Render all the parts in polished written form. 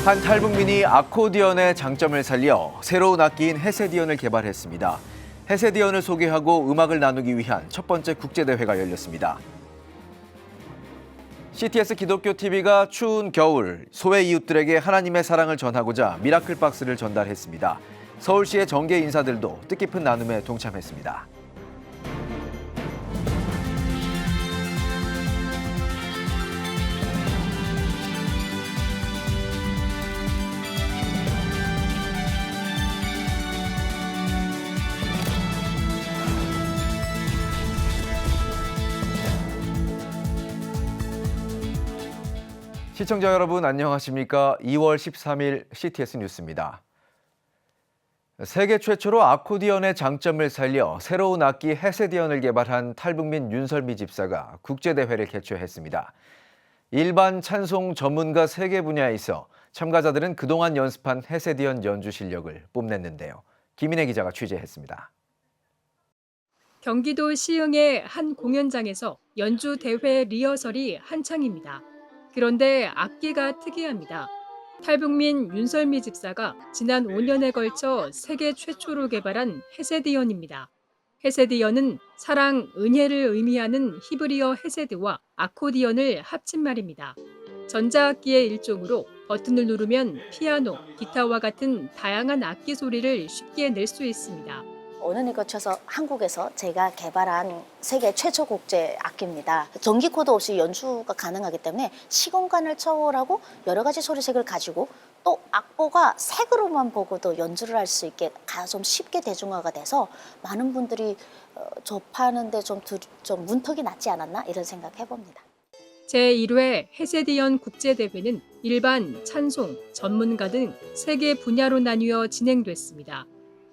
한 탈북민이 아코디언의 장점을 살려 새로운 악기인 헤세디언을 개발했습니다. 헤세디언을 소개하고 음악을 나누기 위한 첫 번째 국제대회가 열렸습니다. CTS 기독교 TV가 추운 겨울 소외 이웃들에게 하나님의 사랑을 전하고자 미라클 박스를 전달했습니다. 서울시의 정계 인사들도 뜻깊은 나눔에 동참했습니다. 시청자 여러분 안녕하십니까? 2월 13일 CTS 뉴스입니다. 세계 최초로 아코디언의 장점을 살려 새로운 악기 헤세디언을 개발한 탈북민 윤설미 집사가 국제대회를 개최했습니다. 일반 찬송 전문가 3개 분야에 있어 참가자들은 그동안 연습한 헤세디언 연주 실력을 뽐냈는데요. 김인혜 기자가 취재했습니다. 경기도 시흥의 한 공연장에서 연주 대회 리허설이 한창입니다. 그런데 악기가 특이합니다. 탈북민 윤설미 집사가 지난 5년에 걸쳐 세계 최초로 개발한 헤세디언입니다. 헤세디언은 사랑, 은혜를 의미하는 히브리어 헤세드와 아코디언을 합친 말입니다. 전자악기의 일종으로 버튼을 누르면 피아노, 기타와 같은 다양한 악기 소리를 쉽게 낼 수 있습니다. 5년에 거쳐서 한국에서 제가 개발한 세계 최초 국제 악기입니다. 전기 코드 없이 연주가 가능하기 때문에 시공간을 초월하고 여러 가지 소리색을 가지고 또 악보가 색으로만 보고도 연주를 할 수 있게 좀 쉽게 대중화가 돼서 많은 분들이 접하는데 좀 문턱이 낮지 않았나 이런 생각 해봅니다. 제1회 헤세디언 국제대회는 일반, 찬송, 전문가 등 3개 분야로 나뉘어 진행됐습니다.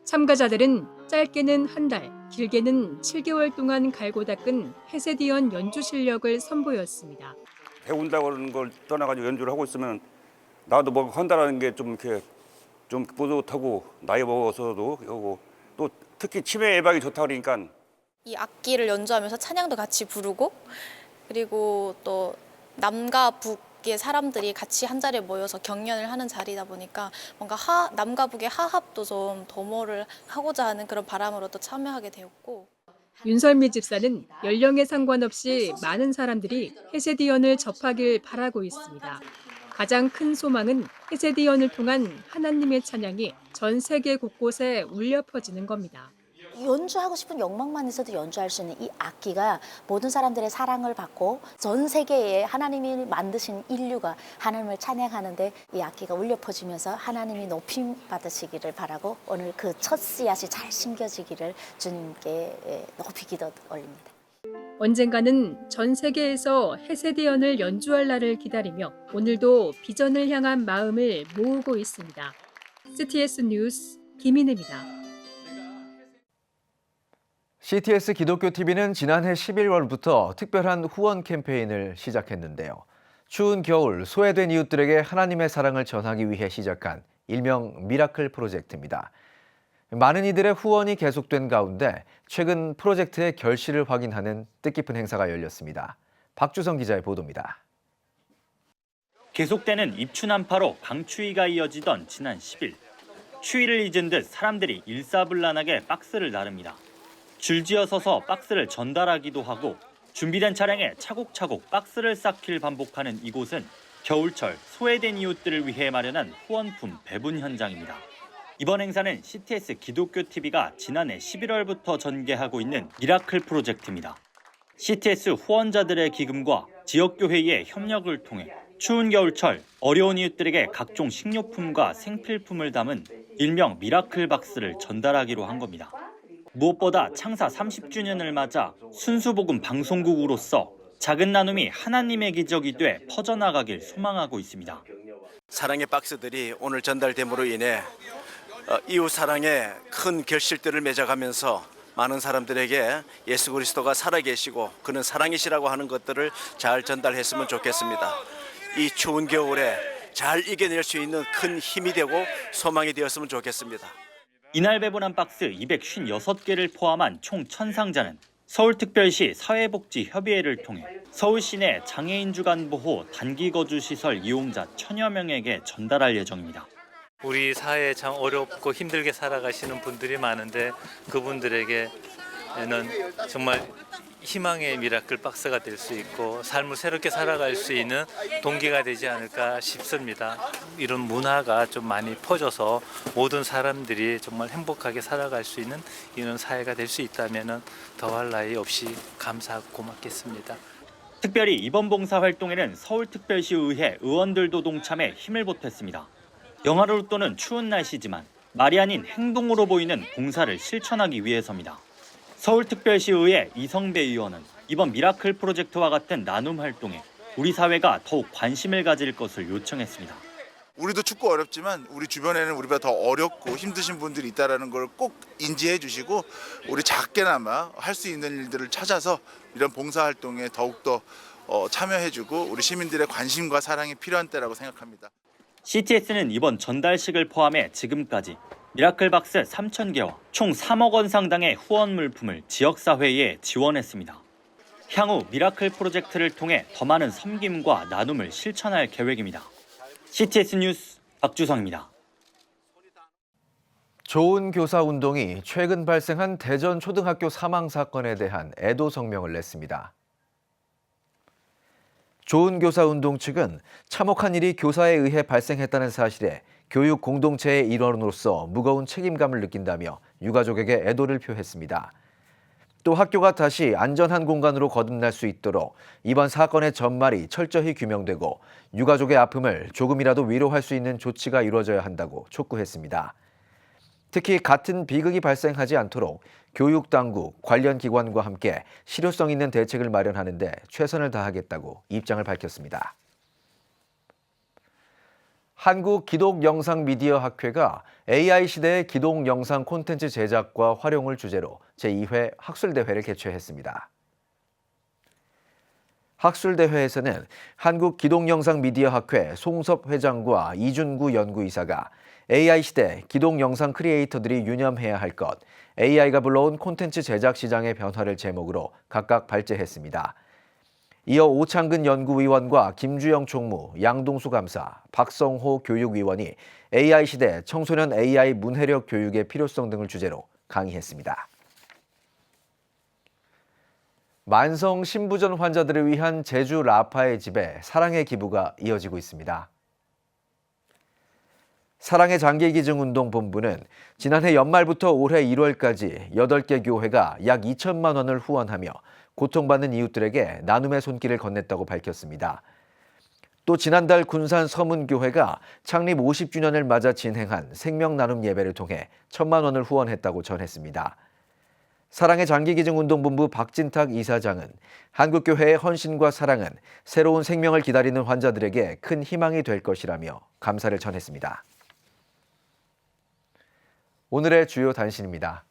참가자들은 짧게는 한 달, 길게는 7개월 동안 갈고 닦은 헤세디언 연주 실력을 선보였습니다. 배운다고 하는 걸 떠나가지고 연주를 하고 있으면 나도 뭐 한다라는 게 좀 이렇게 좀 뿌듯하고 나이 먹어서도 하고 또 특히 치매 예방이 좋다 그러니까 이 악기를 연주하면서 찬양도 같이 부르고 그리고 또 남과 북의 사람들이 같이 한 자리에 모여서 경연을 하는 자리다 보니까 뭔가 남과 북의 하합도 좀 도모를 하고자 하는 그런 바람으로 또 참여하게 되었고. 윤설미 집사는 연령에 상관없이 많은 사람들이 헤세디언을 접하길 바라고 있습니다. 가장 큰 소망은 헤세디언을 통한 하나님의 찬양이 전 세계 곳곳에 울려 퍼지는 겁니다. 연주하고 싶은 욕망만 있어도 연주할 수 있는 이 악기가 모든 사람들의 사랑을 받고 전 세계에 하나님이 만드신 인류가 하나님을 찬양하는데 이 악기가 울려 퍼지면서 하나님이 높임 받으시기를 바라고 오늘 그 첫 씨앗이 잘 심겨지기를 주님께 높이 기도 올립니다. 언젠가는 전 세계에서 헤세디언을 연주할 날을 기다리며 오늘도 비전을 향한 마음을 모으고 있습니다. CTS 뉴스 김인혜입니다. CTS 기독교 TV는 지난해 11월부터 특별한 후원 캠페인을 시작했는데요. 추운 겨울 소외된 이웃들에게 하나님의 사랑을 전하기 위해 시작한 일명 미라클 프로젝트입니다. 많은 이들의 후원이 계속된 가운데 최근 프로젝트의 결실을 확인하는 뜻깊은 행사가 열렸습니다. 박주성 기자의 보도입니다. 계속되는 입추난파로 강추위가 이어지던 지난 10일. 추위를 잊은 듯 사람들이 일사불란하게 박스를 나릅니다. 줄지어 서서 박스를 전달하기도 하고 준비된 차량에 차곡차곡 박스를 쌓기를 반복하는 이곳은 겨울철 소외된 이웃들을 위해 마련한 후원품 배분 현장입니다. 이번 행사는 CTS 기독교 TV가 지난해 11월부터 전개하고 있는 미라클 프로젝트입니다. CTS 후원자들의 기금과 지역교회의 협력을 통해 추운 겨울철 어려운 이웃들에게 각종 식료품과 생필품을 담은 일명 미라클 박스를 전달하기로 한 겁니다. 무엇보다 창사 30주년을 맞아 순수복음 방송국으로서 작은 나눔이 하나님의 기적이 돼 퍼져나가길 소망하고 있습니다. 사랑의 박스들이 오늘 전달됨으로 인해 이웃 사랑의 큰 결실들을 맺어가면서 많은 사람들에게 예수 그리스도가 살아계시고 그는 사랑이시라고 하는 것들을 잘 전달했으면 좋겠습니다. 이 추운 겨울에 잘 이겨낼 수 있는 큰 힘이 되고 소망이 되었으면 좋겠습니다. 이날 배분한 박스 256개를 포함한 총 1000상자는 서울특별시 사회복지협의회를 통해 서울시 내 장애인 주간 보호 단기 거주 시설 이용자 1000여 명에게 전달할 예정입니다. 우리 사회에 참 어렵고 힘들게 살아가시는 분들이 많은데 그분들에게는 정말 희망의 미라클 박스가 될 수 있고 삶을 새롭게 살아갈 수 있는 동기가 되지 않을까 싶습니다. 이런 문화가 좀 많이 퍼져서 모든 사람들이 정말 행복하게 살아갈 수 있는 이런 사회가 될 수 있다면 더할 나위 없이 감사하고 고맙겠습니다. 특별히 이번 봉사활동에는 서울특별시 의회 의원들도 동참해 힘을 보탰습니다. 영하로 또는 추운 날씨지만 말이 아닌 행동으로 보이는 봉사를 실천하기 위해서입니다. 서울특별시 의회 이성배 의원은 이번 미라클 프로젝트와 같은 나눔 활동에 우리 사회가 더욱 관심을 가질 것을 요청했습니다. 우리도 춥고 어렵지만 우리 주변에는 우리보다 더 어렵고 힘드신 분들이 있다는 걸 꼭 인지해 주시고 우리 작게나마 할 수 있는 일들을 찾아서 이런 봉사활동에 더욱더 참여해주고 우리 시민들의 관심과 사랑이 필요한 때라고 생각합니다. CTS는 이번 전달식을 포함해 지금까지 미라클박스 3,000개와 총 3억 원 상당의 후원 물품을 지역사회에 지원했습니다. 향후 미라클 프로젝트를 통해 더 많은 섬김과 나눔을 실천할 계획입니다. CTS 뉴스 박주성입니다. 좋은 교사 운동이 최근 발생한 대전 초등학교 사망 사건에 대한 애도 성명을 냈습니다. 좋은 교사 운동 측은 참혹한 일이 교사에 의해 발생했다는 사실에 교육 공동체의 일원으로서 무거운 책임감을 느낀다며 유가족에게 애도를 표했습니다. 또 학교가 다시 안전한 공간으로 거듭날 수 있도록 이번 사건의 전말이 철저히 규명되고 유가족의 아픔을 조금이라도 위로할 수 있는 조치가 이루어져야 한다고 촉구했습니다. 특히 같은 비극이 발생하지 않도록 교육당국, 관련 기관과 함께 실효성 있는 대책을 마련하는 데 최선을 다하겠다고 입장을 밝혔습니다. 한국기독영상미디어학회가 AI 시대의 기독영상 콘텐츠 제작과 활용을 주제로 제2회 학술대회를 개최했습니다. 학술대회에서는 한국기독영상미디어학회 송섭 회장과 이준구 연구이사가 AI 시대 기독영상 크리에이터들이 유념해야 할 것, AI가 불러온 콘텐츠 제작 시장의 변화를 제목으로 각각 발제했습니다. 이어 오창근 연구위원과 김주영 총무, 양동수 감사, 박성호 교육위원이 AI 시대 청소년 AI 문해력 교육의 필요성 등을 주제로 강의했습니다. 만성 신부전 환자들을 위한 제주 라파의 집에 사랑의 기부가 이어지고 있습니다. 사랑의 장기기증운동본부는 지난해 연말부터 올해 1월까지 8개 교회가 약 2천만 원을 후원하며 고통받는 이웃들에게 나눔의 손길을 건넸다고 밝혔습니다. 또 지난달 군산 서문교회가 창립 50주년을 맞아 진행한 생명나눔 예배를 통해 1,000만 원을 후원했다고 전했습니다. 사랑의 장기기증운동본부 박진탁 이사장은 한국교회의 헌신과 사랑은 새로운 생명을 기다리는 환자들에게 큰 희망이 될 것이라며 감사를 전했습니다. 오늘의 주요 단신입니다.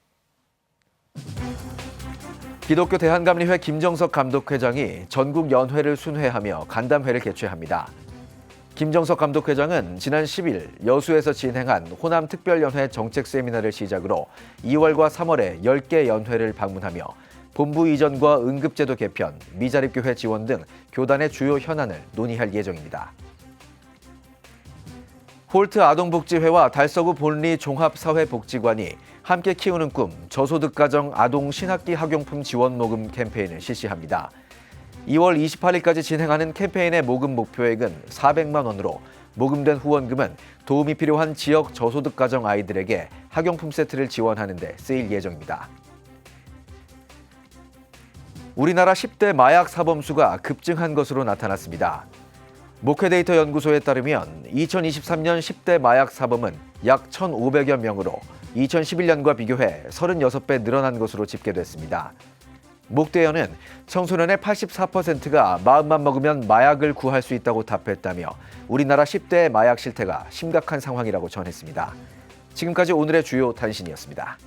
기독교 대한감리회 김정석 감독회장이 전국 연회를 순회하며 간담회를 개최합니다. 김정석 감독회장은 지난 10일 여수에서 진행한 호남 특별연회 정책 세미나를 시작으로 2월과 3월에 10개 연회를 방문하며 본부 이전과 응급제도 개편, 미자립교회 지원 등 교단의 주요 현안을 논의할 예정입니다. 홀트 아동복지회와 달서구 본리 종합사회복지관이 함께 키우는 꿈 저소득가정 아동 신학기 학용품 지원 모금 캠페인을 실시합니다. 2월 28일까지 진행하는 캠페인의 모금 목표액은 400만 원으로 모금된 후원금은 도움이 필요한 지역 저소득가정 아이들에게 학용품 세트를 지원하는 데 쓰일 예정입니다. 우리나라 10대 마약 사범수가 급증한 것으로 나타났습니다. 목회데이터 연구소에 따르면 2023년 10대 마약 사범은 약 1,500여 명으로 2011년과 비교해 36배 늘어난 것으로 집계됐습니다. 목대연은 청소년의 84%가 마음만 먹으면 마약을 구할 수 있다고 답했다며 우리나라 10대의 마약 실태가 심각한 상황이라고 전했습니다. 지금까지 오늘의 주요 단신이었습니다.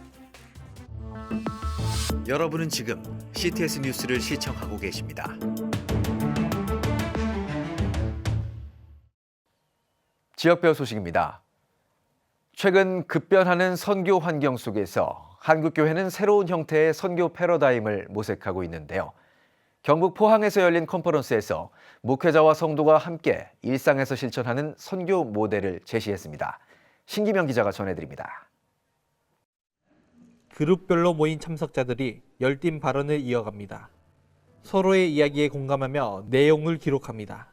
여러분은 지금 CTS 뉴스를 시청하고 계십니다. 지역별 소식입니다. 최근 급변하는 선교 환경 속에서 한국교회는 새로운 형태의 선교 패러다임을 모색하고 있는데요. 경북 포항에서 열린 컨퍼런스에서 목회자와 성도가 함께 일상에서 실천하는 선교 모델을 제시했습니다. 신기명 기자가 전해드립니다. 그룹별로 모인 참석자들이 열띤 발언을 이어갑니다. 서로의 이야기에 공감하며 내용을 기록합니다.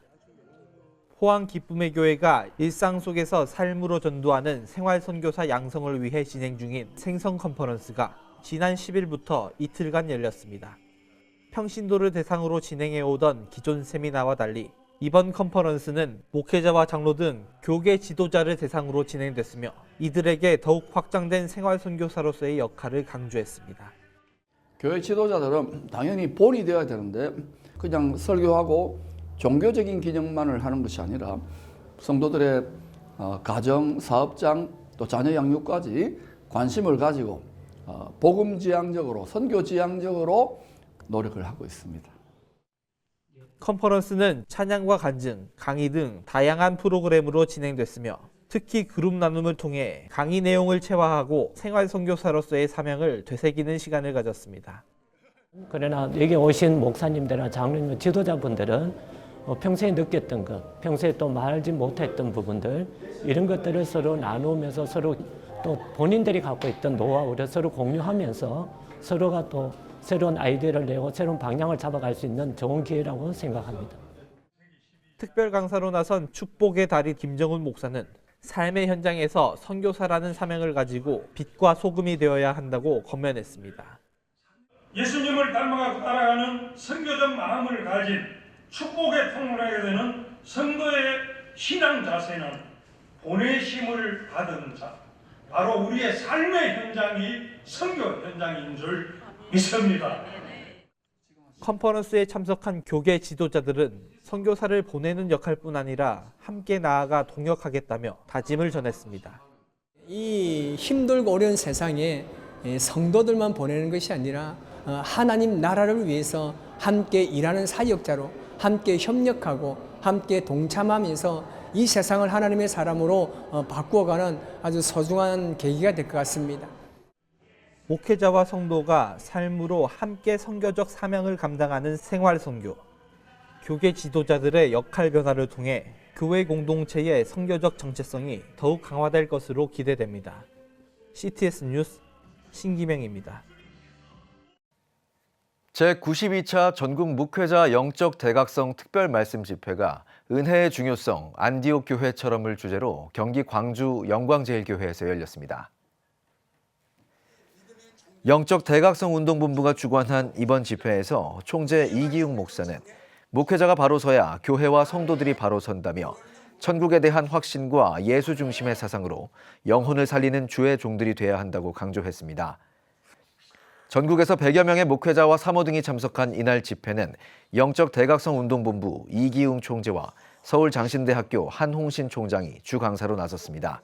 포항 기쁨의 교회가 일상 속에서 삶으로 전도하는 생활선교사 양성을 위해 진행 중인 생성 컨퍼런스가 지난 10일부터 이틀간 열렸습니다. 평신도를 대상으로 진행해 오던 기존 세미나와 달리 이번 컨퍼런스는 목회자와 장로 등 교계 지도자를 대상으로 진행됐으며 이들에게 더욱 확장된 생활선교사로서의 역할을 강조했습니다. 교회 지도자들은 당연히 본이 되어야 되는데 그냥 설교하고 종교적인 기능만을 하는 것이 아니라 성도들의 가정, 사업장, 또 자녀 양육까지 관심을 가지고 복음지향적으로, 선교지향적으로 노력을 하고 있습니다. 컨퍼런스는 찬양과 간증, 강의 등 다양한 프로그램으로 진행됐으며 특히 그룹 나눔을 통해 강의 내용을 체화하고 생활선교사로서의 사명을 되새기는 시간을 가졌습니다. 그러나 여기 오신 목사님들이나 장로님, 지도자분들은 평소에 느꼈던 것, 평소에 또 말하지 못했던 부분들, 이런 것들을 서로 나누면서 서로 또 본인들이 갖고 있던 노하우를 서로 공유하면서 서로가 또 새로운 아이디어를 내고 새로운 방향을 잡아갈 수 있는 좋은 기회라고 생각합니다. 특별 강사로 나선 축복의 달인 김정훈 목사는 삶의 현장에서 선교사라는 사명을 가지고 빛과 소금이 되어야 한다고 권면했습니다. 예수님을 닮아가고 따라가는 선교적 마음을 가진 축복의 통로하게 되는 성도의 신앙 자세는 보내심을 받은 자, 바로 우리의 삶의 현장이 선교 현장인 줄 믿습니다. 컨퍼런스에 참석한 교계 지도자들은 선교사를 보내는 역할뿐 아니라 함께 나아가 동역하겠다며 다짐을 전했습니다. 이 힘들고 어려운 세상에 성도들만 보내는 것이 아니라 하나님 나라를 위해서 함께 일하는 사역자로 함께 협력하고 함께 동참하면서 이 세상을 하나님의 사람으로 바꾸어가는 아주 소중한 계기가 될 것 같습니다. 목회자와 성도가 삶으로 함께 선교적 사명을 감당하는 생활선교. 교계 지도자들의 역할 변화를 통해 교회 공동체의 선교적 정체성이 더욱 강화될 것으로 기대됩니다. CTS 뉴스 신기명입니다. 제92차 전국 목회자 영적 대각성 특별 말씀 집회가 은혜의 중요성 안디옥 교회처럼을 주제로 경기 광주 영광제일교회에서 열렸습니다. 영적 대각성 운동본부가 주관한 이번 집회에서 총재 이기웅 목사는 목회자가 바로 서야 교회와 성도들이 바로 선다며 천국에 대한 확신과 예수 중심의 사상으로 영혼을 살리는 주의 종들이 돼야 한다고 강조했습니다. 전국에서 100여 명의 목회자와 사모 등이 참석한 이날 집회는 영적 대각성 운동본부 이기웅 총재와 서울장신대학교 한홍신 총장이 주 강사로 나섰습니다.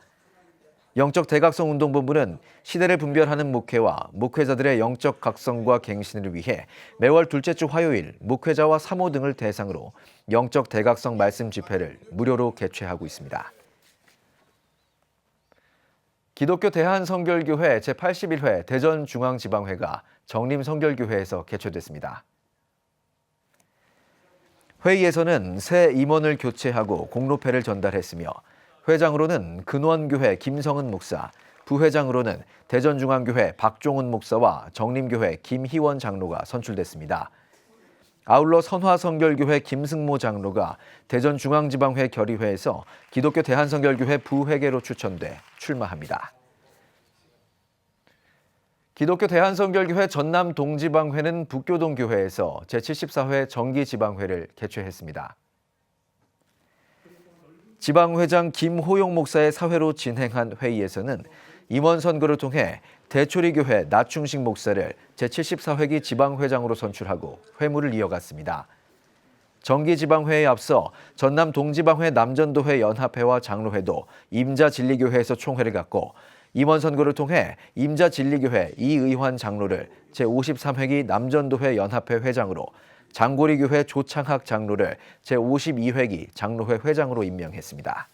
영적 대각성 운동본부는 시대를 분별하는 목회와 목회자들의 영적 각성과 갱신을 위해 매월 둘째 주 화요일 목회자와 사모 등을 대상으로 영적 대각성 말씀 집회를 무료로 개최하고 있습니다. 기독교 대한성결교회 제81회 대전중앙지방회가 정림성결교회에서 개최됐습니다. 회의에서는 새 임원을 교체하고 공로패를 전달했으며 회장으로는 근원교회 김성은 목사, 부회장으로는 대전중앙교회 박종훈 목사와 정림교회 김희원 장로가 선출됐습니다. 아울러 선화성결교회 김승모 장로가 대전중앙지방회 결의회에서 기독교 대한성결교회 부회계로 추천돼 출마합니다. 기독교 대한성결교회 전남동지방회는 북교동교회에서 제74회 정기지방회를 개최했습니다. 지방회장 김호용 목사의 사회로 진행한 회의에서는 임원 선거를 통해 대초리교회 나충식 목사를 제74회기 지방회장으로 선출하고 회무를 이어갔습니다. 정기지방회에 앞서 전남 동지방회 남전도회 연합회와 장로회도 임자진리교회에서 총회를 갖고 임원 선거를 통해 임자진리교회 이의환 장로를 제53회기 남전도회 연합회 회장으로 장고리교회 조창학 장로를 제52회기 장로회 회장으로 임명했습니다.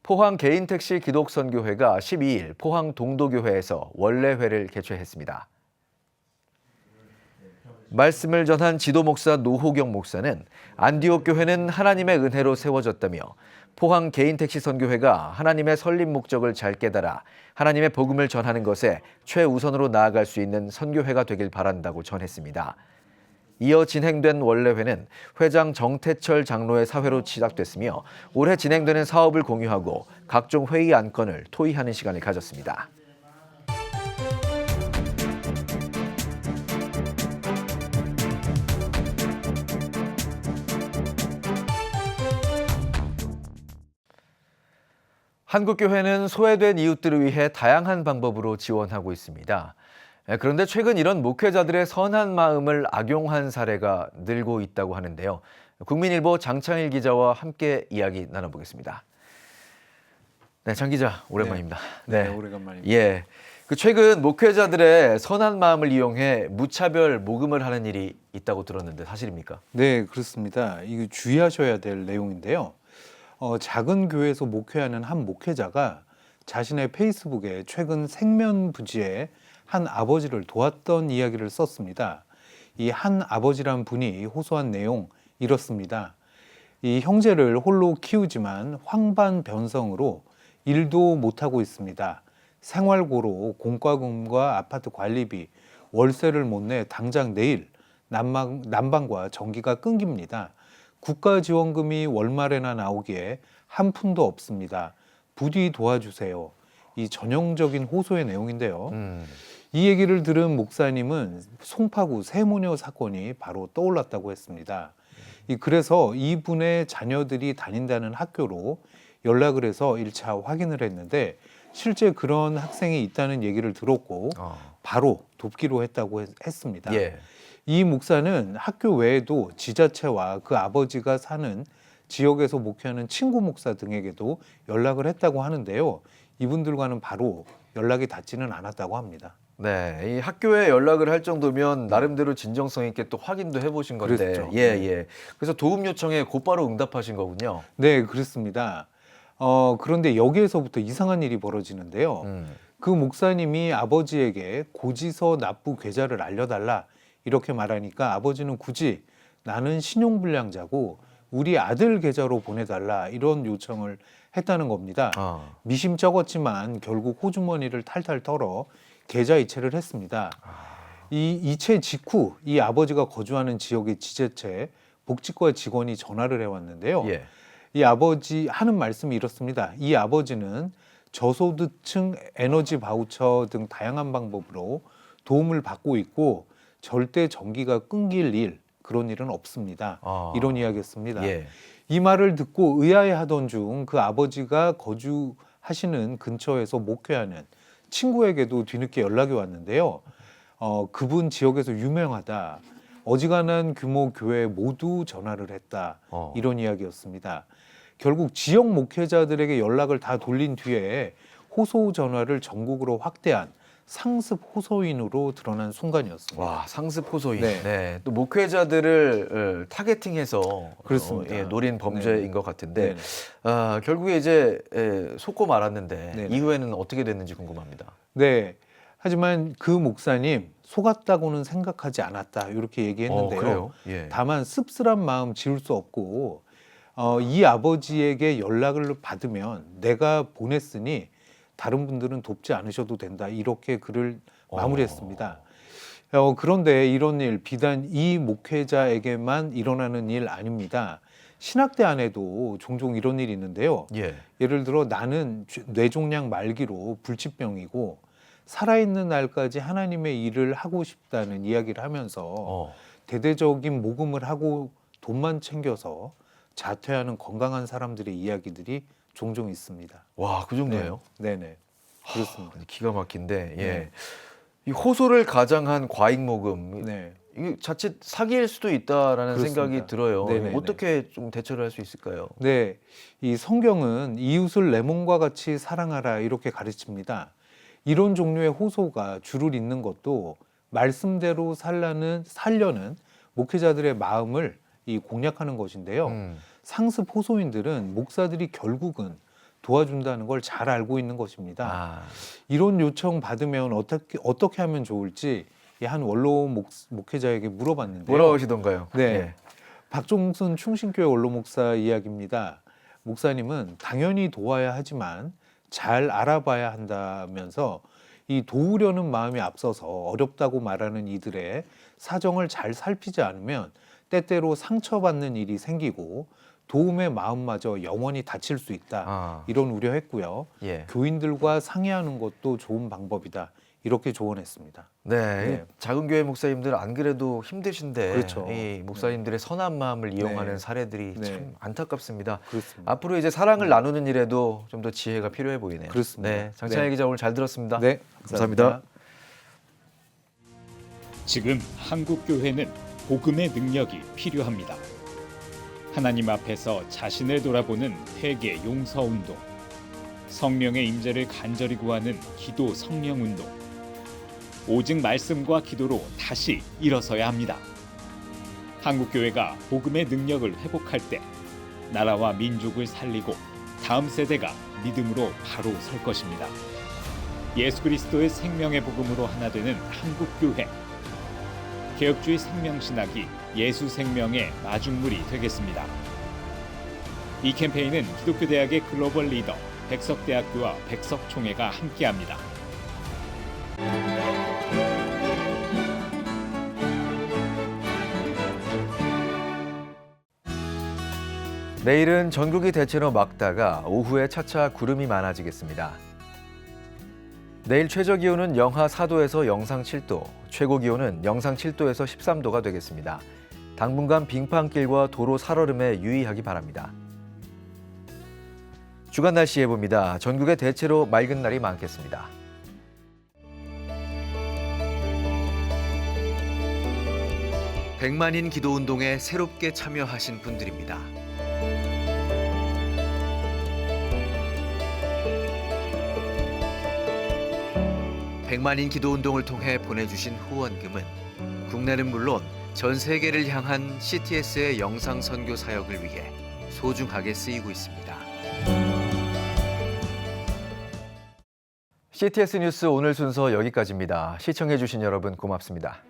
포항 개인택시 기독선교회가 12일 포항 동도교회에서 원례회를 개최했습니다. 말씀을 전한 지도 목사 노호경 목사는 안디옥 교회는 하나님의 은혜로 세워졌다며 포항 개인택시 선교회가 하나님의 설립 목적을 잘 깨달아 하나님의 복음을 전하는 것에 최우선으로 나아갈 수 있는 선교회가 되길 바란다고 전했습니다. 이어 진행된 원례회는 회장 정태철 장로의 사회로 시작됐으며 올해 진행되는 사업을 공유하고 각종 회의 안건을 토의하는 시간을 가졌습니다. 한국교회는 소외된 이웃들을 위해 다양한 방법으로 지원하고 있습니다. 그런데 최근 이런 목회자들의 선한 마음을 악용한 사례가 늘고 있다고 하는데요. 국민일보 장창일 기자와 함께 이야기 나눠보겠습니다. 네, 장 기자 오랜만입니다. 네, 오래간만입니다. 예, 최근 목회자들의 선한 마음을 이용해 무차별 모금을 하는 일이 있다고 들었는데 사실입니까? 네, 그렇습니다. 이거 주의하셔야 될 내용인데요. 작은 교회에서 목회하는 한 목회자가 자신의 페이스북에 최근 생면부지에 한 아버지를 도왔던 이야기를 썼습니다. 이 한 아버지란 분이 호소한 내용 이렇습니다. 이 형제를 홀로 키우지만 황반변성으로 일도 못하고 있습니다. 생활고로 공과금과 아파트 관리비, 월세를 못 내 당장 내일 난방과 전기가 끊깁니다. 국가지원금이 월말에나 나오기에 한 푼도 없습니다. 부디 도와주세요. 이 전형적인 호소의 내용인데요. 이 얘기를 들은 목사님은 송파구 세모녀 사건이 바로 떠올랐다고 했습니다. 그래서 이분의 자녀들이 다닌다는 학교로 연락을 해서 1차 확인을 했는데 실제 그런 학생이 있다는 얘기를 들었고 바로 돕기로 했다고 했습니다. 예. 이 목사는 학교 외에도 지자체와 그 아버지가 사는 지역에서 목회하는 친구 목사 등에게도 연락을 했다고 하는데요. 이분들과는 바로 연락이 닿지는 않았다고 합니다. 네, 이 학교에 연락을 할 정도면 나름대로 진정성 있게 또 확인도 해보신 건데, 그랬죠. 예. 그래서 도움 요청에 곧바로 응답하신 거군요. 네, 그렇습니다. 그런데 여기에서부터 이상한 일이 벌어지는데요. 그 목사님이 아버지에게 고지서 납부 계좌를 알려달라 이렇게 말하니까 아버지는 굳이 나는 신용불량자고 우리 아들 계좌로 보내달라 이런 요청을 했다는 겁니다. 미심쩍었지만 결국 호주머니를 탈탈 털어 계좌 이체를 했습니다. 이 이체 직후 이 아버지가 거주하는 지역의 지자체 복지과 직원이 전화를 해왔는데요. 예. 이 아버지 하는 말씀이 이렇습니다. 이 아버지는 저소득층 에너지 바우처 등 다양한 방법으로 도움을 받고 있고 절대 전기가 끊길 일 그런 일은 없습니다. 이런 이야기였습니다. 예. 이 말을 듣고 의아해하던 중 그 아버지가 거주하시는 근처에서 목회하는 친구에게도 뒤늦게 연락이 왔는데요. 그분 지역에서 유명하다. 어지간한 규모 교회 모두 전화를 했다. 이런 이야기였습니다. 결국 지역 목회자들에게 연락을 다 돌린 뒤에 호소 전화를 전국으로 확대한 상습 호소인으로 드러난 순간이었습니다. 와, 상습 호소인. 네. 네. 또 목회자들을 타겟팅해서 그렇습니다. 노린 범죄인 것 같은데 네네. 결국에 이제 속고 말았는데 네네. 이후에는 어떻게 됐는지 궁금합니다. 네. 하지만 그 목사님 속았다고는 생각하지 않았다 이렇게 얘기했는데요. 그래요? 예. 다만 씁쓸한 마음 지울 수 없고 이 아버지에게 연락을 받으면 내가 보냈으니 다른 분들은 돕지 않으셔도 된다 이렇게 글을 마무리했습니다. 그런데 이런 일 비단 이 목회자에게만 일어나는 일 아닙니다. 신학대 안에도 종종 이런 일이 있는데요. 예. 예를 들어 나는 뇌종양 말기로 불치병이고 살아있는 날까지 하나님의 일을 하고 싶다는 이야기를 하면서 대대적인 모금을 하고 돈만 챙겨서 자퇴하는 건강한 사람들의 이야기들이 종종 있습니다. 와, 그 정도예요? 네네. 그렇습니다. 기가 막힌데, 예. 네. 이 호소를 가장한 과잉 모금, 네. 이게 자칫 사기일 수도 있다라는 그렇습니다. 생각이 들어요. 네네네. 어떻게 좀 대처를 할 수 있을까요? 네, 이 성경은 이웃을 내 몸과 같이 사랑하라 이렇게 가르칩니다. 이런 종류의 호소가 줄을 잇는 것도 말씀대로 살려는 목회자들의 마음을 공략하는 것인데요. 상습 호소인들은 목사들이 결국은 도와준다는 걸 잘 알고 있는 것입니다. 아, 이런 요청 받으면 어떻게 하면 좋을지 이 한 원로 목회자에게 물어봤는데요. 뭐라고 하시던가요? 네. 예. 박종순 충신교회 원로 목사 이야기입니다. 목사님은 당연히 도와야 하지만 잘 알아봐야 한다면서 이 도우려는 마음이 앞서서 어렵다고 말하는 이들의 사정을 잘 살피지 않으면 때때로 상처받는 일이 생기고 도움의 마음마저 영원히 다칠 수 있다. 이런 우려했고요. 예. 교인들과 상의하는 것도 좋은 방법이다. 이렇게 조언했습니다. 네, 작은 교회 목사님들 안 그래도 힘드신데 그렇죠. 이 목사님들의 선한 마음을 이용하는 사례들이 네. 참 안타깝습니다. 그렇습니다. 앞으로 이제 사랑을 나누는 일에도 좀 더 지혜가 필요해 보이네요. 그렇습니다. 네, 장창희 기자 오늘 잘 들었습니다. 네, 감사합니다. 지금 한국 교회는 복음의 능력이 필요합니다. 하나님 앞에서 자신을 돌아보는 회개 용서 운동, 성령의 임재를 간절히 구하는 기도 성령 운동, 오직 말씀과 기도로 다시 일어서야 합니다. 한국 교회가 복음의 능력을 회복할 때 나라와 민족을 살리고 다음 세대가 믿음으로 바로 설 것입니다. 예수 그리스도의 생명의 복음으로 하나 되는 한국 교회. 개혁주의 생명신학이 예수 생명의 마중물이 되겠습니다. 이 캠페인은 기독교대학의 글로벌 리더 백석대학교와 백석총회가 함께합니다. 내일은 전국이 대체로 맑다가 오후에 차차 구름이 많아지겠습니다. 내일 최저 기온은 영하 4도에서 영상 7도, 최고 기온은 영상 7도에서 13도가 되겠습니다. 당분간 빙판길과 도로 살얼음에 유의하기 바랍니다. 주간 날씨 예보입니다. 전국에 대체로 맑은 날이 많겠습니다. 백만인 기도운동에 새롭게 참여하신 분들입니다. 백만인 기도운동을 통해 보내주신 후원금은 국내는 물론 전 세계를 향한 CTS의 영상 선교 사역을 위해 소중하게 쓰이고 있습니다. CTS 뉴스 오늘 순서 여기까지입니다. 시청해주신 여러분 고맙습니다.